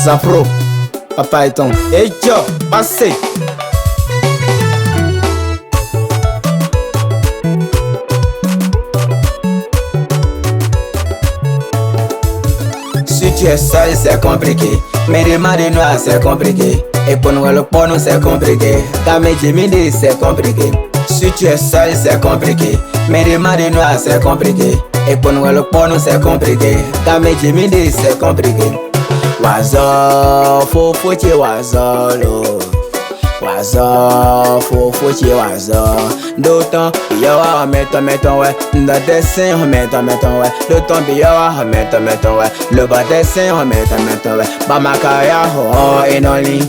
Zapro, papa Eton. Et yo, passez. Si tu es seul, c'est compliqué. Mais demander noir, c'est compliqué. Et pour nous, le porno, c'est compliqué. Dame Jimmy, c'est compliqué. Si tu es seul, c'est compliqué. Mais demander noir, c'est compliqué. Et pour nous, le porno, c'est compliqué. Dame Jimmy, c'est compliqué. Wazo, faut wazo, lo. Wazo, faut wazo. D'autant, yawa, mettons, ouais. Le dessin, mettons, ouais. D'autant, yawa, mettons, ouais. Le bas dessin, mettons, ouais. Bamakaya, oh, enoli.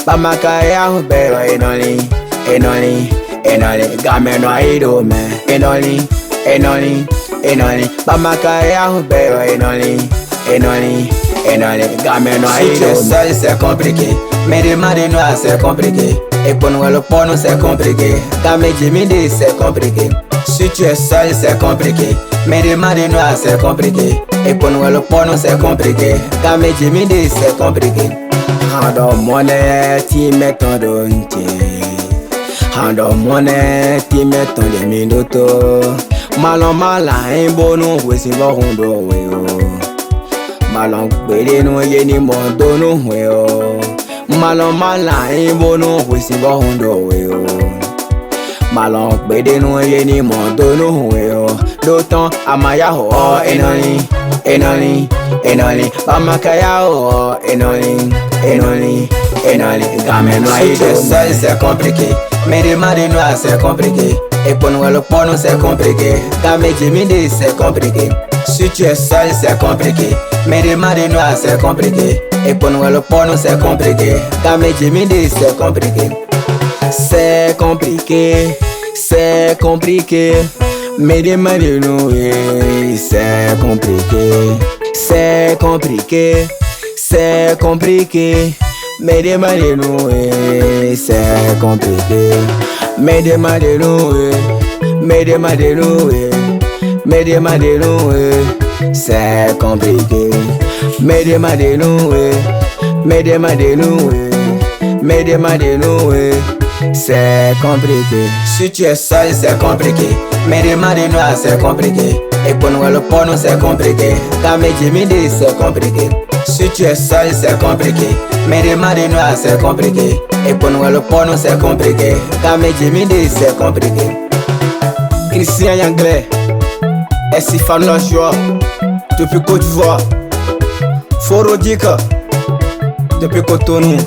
Bamakaya, bero, enoli. Gameno, aido, man. Enoli. Bamakaya, bero, enoli. Gameno, aido. Seul, c'est compliqué. Mais demander noir, c'est compliqué. Et pour nous, le porno, c'est compliqué. Dame Jimmy, c'est compliqué. Si tu es seul, c'est compliqué. Mais demander noir, c'est compliqué. Et pour nous, le porno, c'est compliqué. Dame Jimmy, c'est compliqué. Hando monnaie, ti mets ton donté. Hando monnaie, ti mets ton demi-doto. Malon malin, bono, oui, c'est bon, rondo, oui, Malon, bédé, nous, yéni, mondo, nous, oui, Malon malin, bono, oui, c'est bon, rondo, oui, Malon, bédé, nous, yéni, mondo, nous, oui, D'autant, amaya, oh, enoli. Bamakaya, oh, enoli. Gameno, aido. Seul, c'est compliqué. Mais demander noir, c'est compliqué. Et pour nous, le porno, c'est compliqué. Dame Jimmy, c'est compliqué. Si tu es seul, c'est compliqué. Mais demander noir, c'est compliqué. Et pour nous, le porno, c'est compliqué. Dame Jimmy, c'est compliqué. C'est compliqué. Mais demander nous, c'est compliqué. Mais demander nous, c'est compliqué. Mais demander nous, c'est compliqué. Mais demander nous, c'est compliqué. Si tu es seul, c'est compliqué. Mais demander noir, c'est compliqué. Et pour nous, le porno, c'est compliqué. Dame Jimmy, c'est compliqué. Si tu es seul, c'est compliqué. Mais demander noir, c'est compliqué. Et pour nous, le porno, c'est compliqué. Dame Jimmy, c'est compliqué. Christian Anglais, et si fan la joie, depuis Côte d'Ivoire. Foro Dika, depuis Cotonou.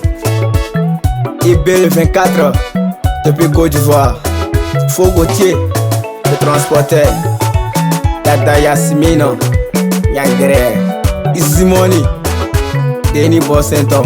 Ibel 24, depuis Côte d'Ivoire. Fogotier, le transporteur. Dada Yasmino, Yangre, Isimoni, Denis Bossenton.